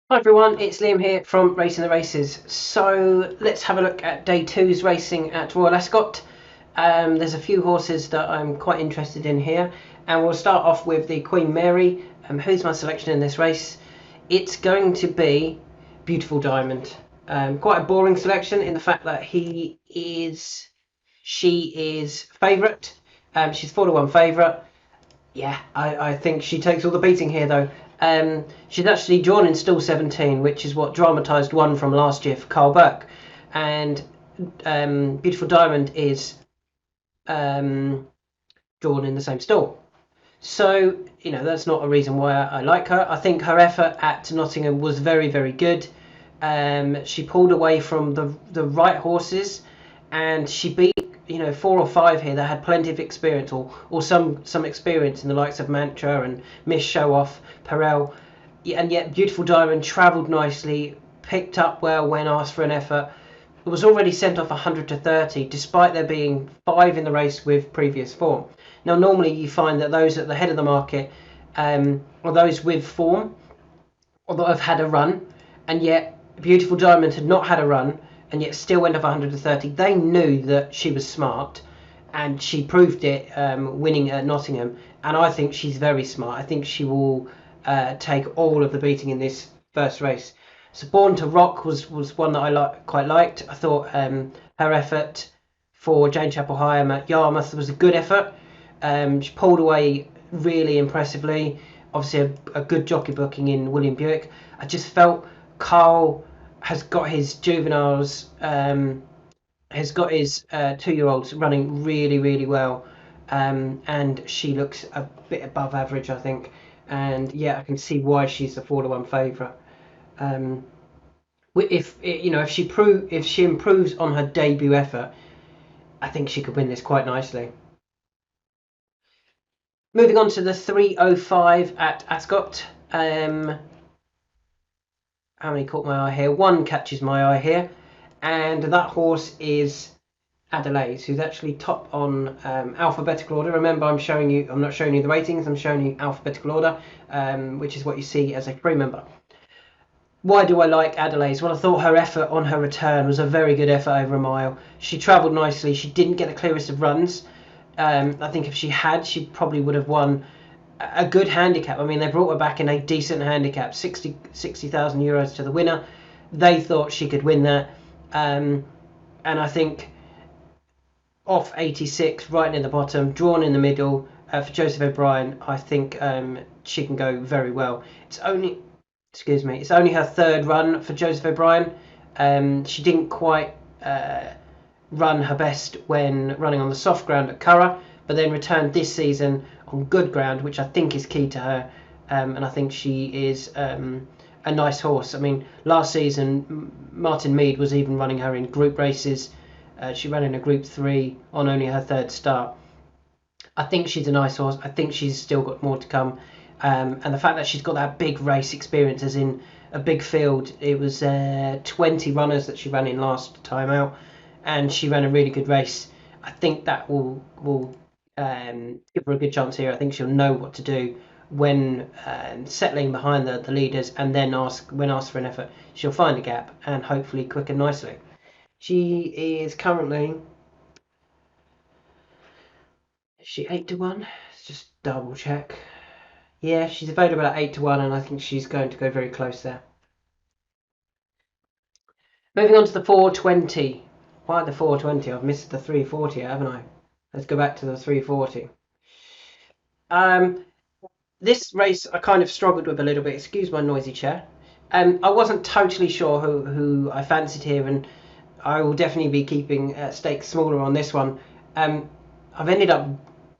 Hi everyone, it's Liam here from Racing the Races. So let's have a look at day two's racing at Royal Ascot. There's a few horses that I'm quite interested in here, and we'll start off with the Queen Mary. Who's my selection in this race? It's going to be Beautiful Diamond. Quite a boring selection in the fact that she is favourite. She's 4-1 favourite. Yeah, I think she takes all the beating here, though. She's actually drawn in stall 17, which is what dramatised one from last year for Carl Burke. And Beautiful Diamond is drawn in the same stall. So, that's not a reason why I like her. I think her effort at Nottingham was very, very good. She pulled away from the right horses, and she beat 4 or 5 here that had plenty of experience, or some experience in the likes of Mantra and Miss Show Off, Perel. And yet Beautiful Diamond travelled nicely, picked up well when asked for an effort. It was already sent off 100 to 30, despite there being 5 in the race with previous form. Now, normally you find that those at the head of the market are those with form, or that have had a run, and yet Beautiful Diamond had not had a run, and yet still went off 100 to 30. They knew that she was smart, and she proved it winning at Nottingham. And I think she's very smart. I think she will take all of the beating in this first race. So Born to Rock was one that I quite liked. I thought her effort for Jane Chapel Hyam at Yarmouth was a good effort. She pulled away really impressively. Obviously, a good jockey booking in William Buick. I just felt Carl has got his juveniles, has got his 2-year-olds running really, really well. And she looks a bit above average, I think. And yeah, I can see why she's the 4-1 favourite. If she improves on her debut effort, I think she could win this quite nicely. Moving on to the 3:05 at Ascot. How many caught my eye here? One catches my eye here, and that horse is Adelaide, who's actually top on alphabetical order. Remember, I'm not showing you the ratings. I'm showing you alphabetical order, which is what you see as a free member. Why do I like Adelaide? Well, I thought her effort on her return was a very good effort over a mile. She travelled nicely. She didn't get the clearest of runs. I think if she had, she probably would have won a good handicap. I mean, they brought her back in a decent handicap, 60,000 euros to the winner. They thought she could win that. And I think off 86, right in the bottom, drawn in the middle for Joseph O'Brien, I think she can go very well. It's only her third run for Joseph O'Brien. She didn't quite run her best when running on the soft ground at Curragh, but then returned this season on good ground, which I think is key to her. And I think she is a nice horse. I mean, last season Martin Mead was even running her in group races. She ran in a Group 3 on only her third start. I think she's a nice horse. I think she's still got more to come. And the fact that she's got that big race experience, as in a big field, it was 20 runners that she ran in last time out, and she ran a really good race. I think that will give her a good chance here. I think she'll know what to do when settling behind the leaders, and then when asked for an effort, she'll find a gap and hopefully quicken nicely. She is currently, is she 8-1? Let's just double check. Yeah, she's available at 8-1, and I think she's going to go very close there. Moving on to the 420. Why the 420? I've missed the 340, haven't I? Let's go back to the 340. This race I kind of struggled with a little bit. Excuse my noisy chair. I wasn't totally sure who I fancied here, and I will definitely be keeping stakes smaller on this one. I've ended up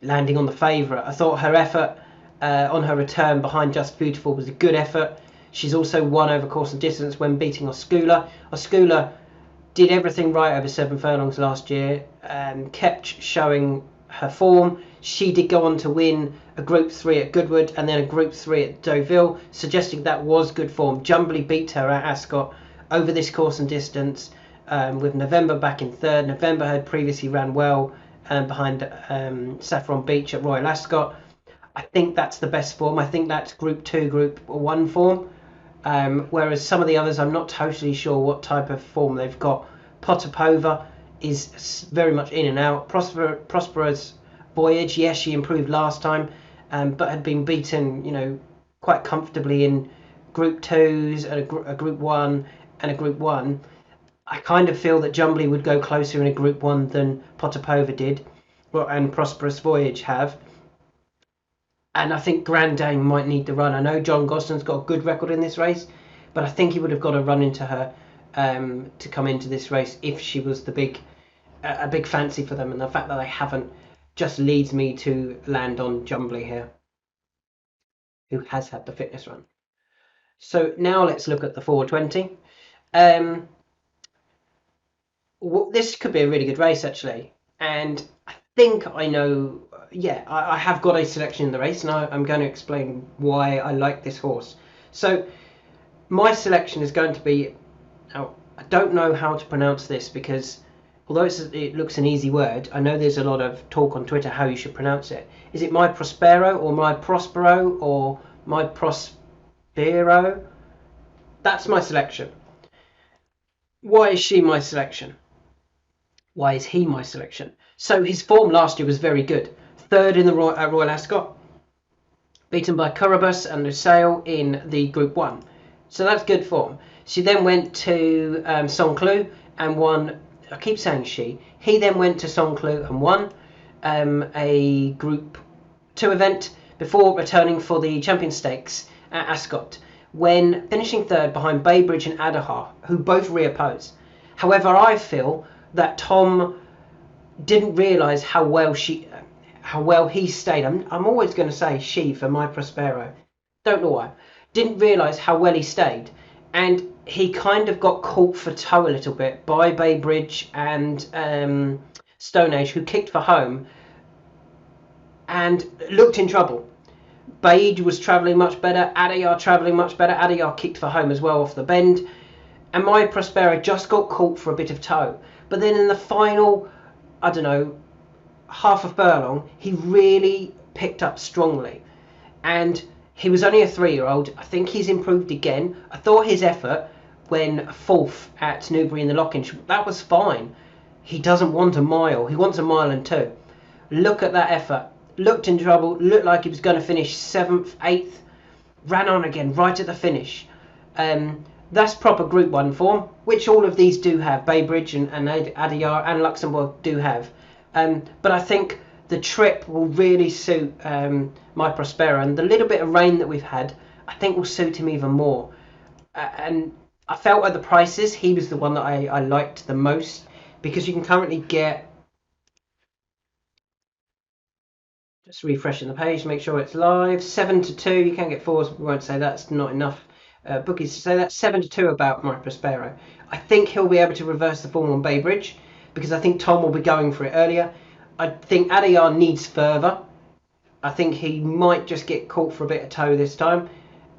landing on the favourite. I thought her effort on her return behind Just Beautiful was a good effort. She's also won over course and distance when beating Oscula. Oscula did everything right over 7 furlongs last year, kept showing her form. She did go on to win a Group 3 at Goodwood and then a Group 3 at Deauville, suggesting that was good form. Jumbly beat her at Ascot over this course and distance, with November back in third. November had previously ran well behind Saffron Beach at Royal Ascot. I think that's the best form. I think that's Group 2, Group 1 form. Whereas some of the others, I'm not totally sure what type of form they've got. Potapova is very much in and out. Prosperous Voyage, yes, she improved last time, but had been beaten, quite comfortably in Group 2s, and a Group 1 and a Group 1. I kind of feel that Jumbly would go closer in a Group 1 than Potapova did, and Prosperous Voyage have. And I think Grand Dame might need the run. I know John Gosden's got a good record in this race, but I think he would have got a run into her to come into this race if she was a big fancy for them. And the fact that they haven't just leads me to land on Jumbly here, who has had the fitness run. So now let's look at the 420. This could be a really good race, actually. And I think I know, I have got a selection in the race, and I'm going to explain why I like this horse. So my selection is going to be, I don't know how to pronounce this, because although it looks an easy word, I know there's a lot of talk on Twitter how you should pronounce it. Is it My Prospero, or My Prospero, or My Prospero? That's my selection. Why is she my selection? Why is he my selection? So his form last year was very good. Third in the Royal Ascot, beaten by Currabus and Lusail in the Group 1. So that's good form. She then went to Saint-Cloud and won. I keep saying she. He then went to Saint-Cloud and won a Group 2 event before returning for the Champion Stakes at Ascot, when finishing third behind Baybridge and Adahar, who both reoppose. However, I feel that Tom didn't realise how well he stayed. I'm always going to say she for My Prospero. Don't know why. Didn't realise how well he stayed, and he kind of got caught for toe a little bit by Baybridge and Stone Age, who kicked for home and looked in trouble. Bade was travelling much better, Adayar travelling much better. Adayar kicked for home as well off the bend, and My Prospero just got caught for a bit of toe. But then in the final, I don't know, half a furlong, he really picked up strongly. And he was only a 3-year-old. I think he's improved again. I thought his effort when fourth at Newbury in the Lockinge, that was fine. He doesn't want a mile. He wants a mile and 2. Look at that effort. Looked in trouble. Looked like he was going to finish 7th, 8th. Ran on again right at the finish. That's proper Group 1 form, which all of these do have. Baybridge and Adayar and Luxembourg do have. But I think the trip will really suit My Prospero, and the little bit of rain that we've had, I think will suit him even more. And I felt at the prices, he was the one that I liked the most, because you can currently get, just refreshing the page to make sure it's live, 7-2. You can get 4s, we won't say that's not enough bookies to say that. 7-2 about My Prospero. I think he'll be able to reverse the form on Baybridge, because I think Tom will be going for it earlier. I think Adayar needs further. I think he might just get caught for a bit of toe this time.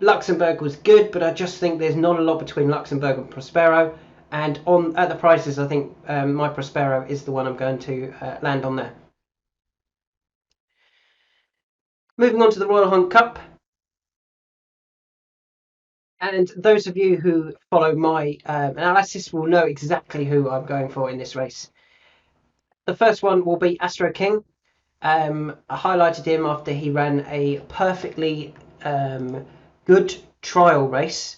Luxembourg was good, but I just think there's not a lot between Luxembourg and Prospero. And at the prices, I think My Prospero is the one I'm going to land on there. Moving on to the Royal Hunt Cup. And those of you who follow my analysis will know exactly who I'm going for in this race. The first one will be Astro King. I highlighted him after he ran a perfectly good trial race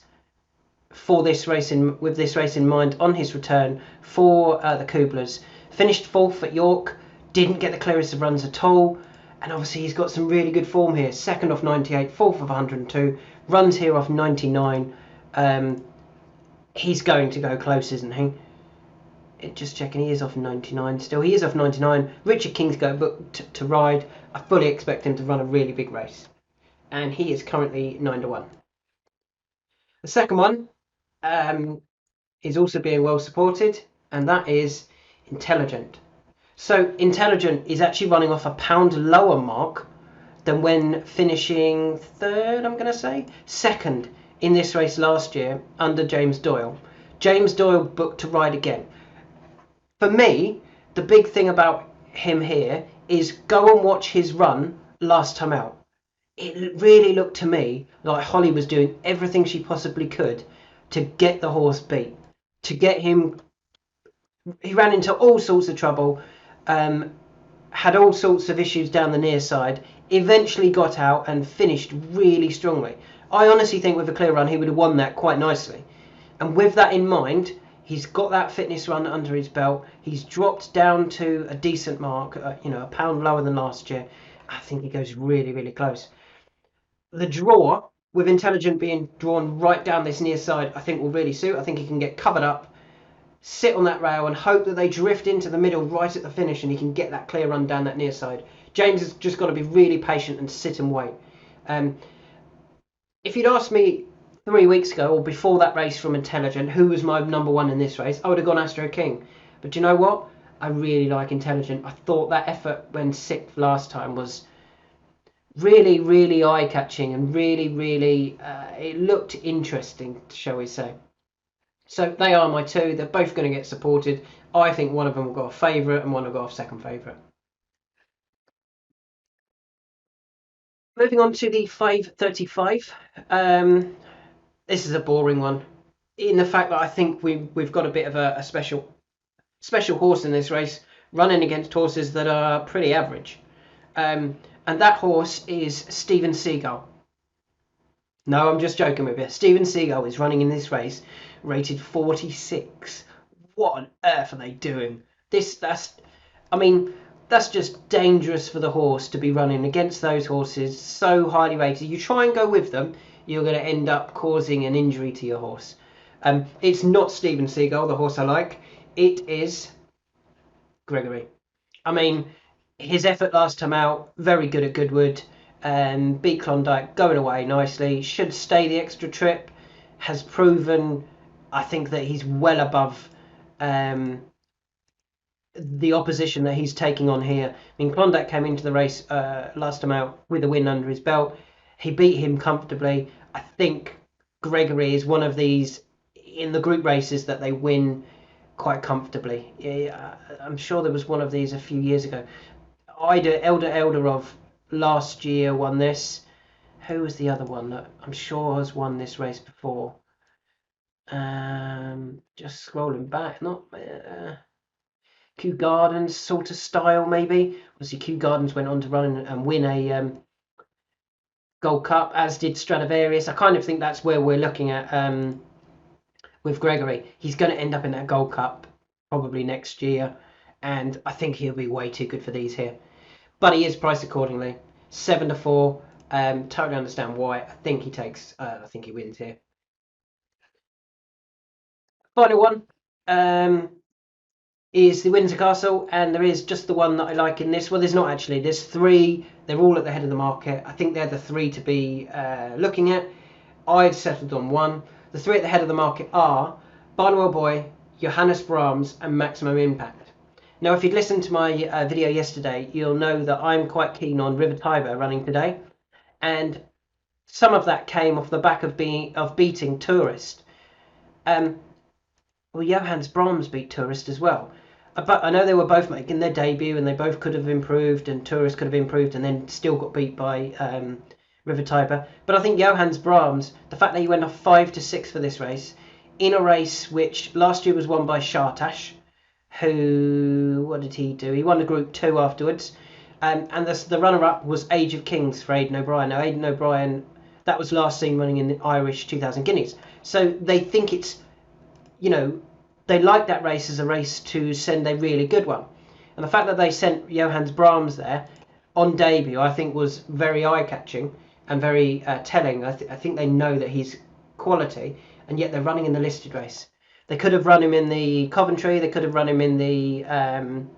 for this race, with this race in mind, on his return for the Kublers. Finished 4th at York, didn't get the clearest of runs at all, and obviously he's got some really good form here. 2nd off 98, 4th of 102, runs here off 99. He's going to go close, isn't he? Just checking, he is off 99 still. He is off 99. Richard King's booked to ride. I fully expect him to run a really big race, and he is currently 9-1. The second one is also being well supported, and that is Intelligent. So Intelligent is actually running off a pound lower mark than when finishing 3rd, I'm going to say, 2nd in this race last year under James Doyle. James Doyle booked to ride again. For me, the big thing about him here is go and watch his run last time out. it really looked to me like Holly was doing everything she possibly could to get the horse beat, to get him. He ran into all sorts of trouble, um, had all sorts of issues down the near side, eventually got out and finished really strongly. I honestly think with a clear run he would have won that quite nicely. And with that in mind, he's got that fitness run under his belt. He's dropped down to a decent mark, a pound lower than last year. I think he goes really, really close. The draw, with Intelligent being drawn right down this near side, I think will really suit. I think he can get covered up, sit on that rail and hope that they drift into the middle right at the finish and he can get that clear run down that near side. James has just got to be really patient and sit and wait. Um, if you'd asked me 3 weeks ago or before that race from Intelligent who was my number one in this race, I would have gone Astro King. But do you know what? I really like Intelligent. I thought that effort when sixth last time was really, really eye-catching and really, really, it looked interesting, shall we say. So they are my two. They're both going to get supported. I think one of them will go off favourite and one will go off second favourite. Moving on to the 5:35. This is a boring one, in the fact that I think we've got a bit of a special horse in this race, running against horses that are pretty average. And that horse is Steven Seagull. No, I'm just joking with you. Steven Seagull is running in this race, rated 46. What on earth are they doing? I mean, that's just dangerous for the horse to be running against those horses so highly rated. You try and go with them, you're going to end up causing an injury to your horse. It's not Steven Seagull, the horse I like. It is Gregory. I mean, his effort last time out, very good at Goodwood. Beat Klondike, going away nicely. Should stay the extra trip. Has proven, I think, that he's well above the opposition that he's taking on here. I mean, Klondike came into the race last time out with a win under his belt. He beat him comfortably. I think Gregory is one of these in the group races that they win quite comfortably. Yeah, I'm sure there was one of these a few years ago. Elderov last year won this. Who was the other one that I'm sure has won this race before? Just scrolling back, not Kew Gardens sort of style maybe. Obviously, Kew Gardens went on to run and win a Gold Cup, as did Stradivarius. I kind of think that's where we're looking at with Gregory. He's going to end up in that Gold Cup probably next year, and I think he'll be way too good for these here. But he is priced accordingly. 7-4. Totally understand why. I think he takes. I think he wins here. Final one is the Windsor Castle, and there is just the one that I like in this. Well, there's not actually. There's three. They're all at the head of the market. I think they're the three to be looking at. I've settled on one. The three at the head of the market are Barnwell Boy, Johannes Brahms, and Maximum Impact. Now, if you'd listened to my video yesterday, you'll know that I'm quite keen on River Tiber running today, and some of that came off the back of beating Tourist. Well, Johannes Brahms beat Tourist as well. But I know they were both making their debut, and they both could have improved, and Tourist could have improved, and then still got beat by River Tiber. But I think Johannes Brahms, the fact that he went off 5-6 for this race, in a race which last year was won by Shartash, who, what did he do? He won the Group 2 afterwards. And the runner-up was Age of Kings for Aidan O'Brien. Now, Aidan O'Brien, that was last seen running in the Irish 2000 Guineas. So they think it's, they like that race as a race to send a really good one. And the fact that they sent Johannes Brahms there on debut, I think, was very eye-catching and very telling. I think they know that he's quality, and yet they're running in the listed race. They could have run him in the Coventry. They could have run him in the, a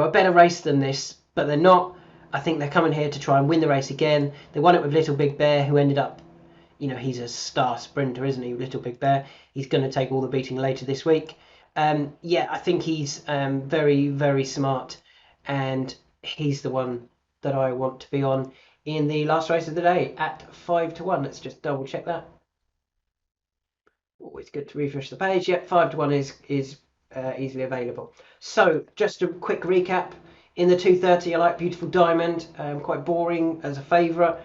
better race than this, but they're not. I think they're coming here to try and win the race again. They won it with Little Big Bear, who ended up, he's a star sprinter, isn't he, Little Big Bear? He's going to take all the beating later this week. I think he's very, very smart, and he's the one that I want to be on in the last race of the day at 5-1. Let's just double check that. Always good to refresh the page. Yep, 5-1 is easily available. So just a quick recap. In the 230, I like Beautiful Diamond, quite boring as a favourite.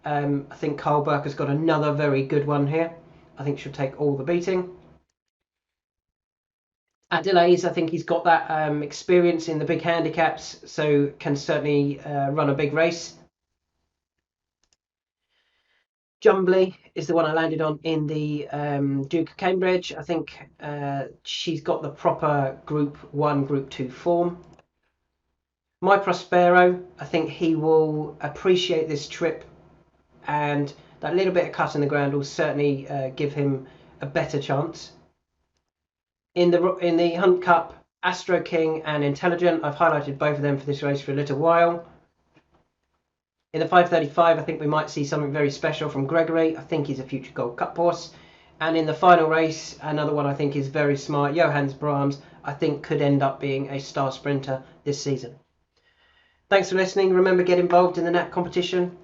I think Carl Burke has got another very good one here. I think she'll take all the beating. At Delays, I think he's got that experience in the big handicaps, so can certainly run a big race. Jumbly is the one I landed on in the Duke of Cambridge. I think she's got the proper Group 1, Group 2 form. My Prospero, I think he will appreciate this trip, and that little bit of cut in the ground will certainly give him a better chance. In the Hunt Cup, Astro King and Intelligent, I've highlighted both of them for this race for a little while. In the 535, I think we might see something very special from Gregory. I think he's a future Gold Cup horse. And in the final race, another one I think is very smart, Johannes Brahms, I think could end up being a star sprinter this season. Thanks for listening. Remember, get involved in the NAP competition.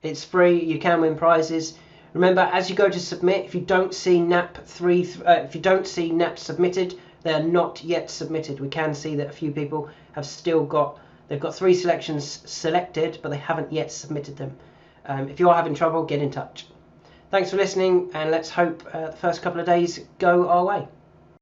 It's free. You can win prizes. Remember, as you go to submit, if you don't see NAP submitted, they are not yet submitted. We can see that a few people have still got. They've got 3 selections selected, but they haven't yet submitted them. If you are having trouble, get in touch. Thanks for listening, and let's hope the first couple of days go our way.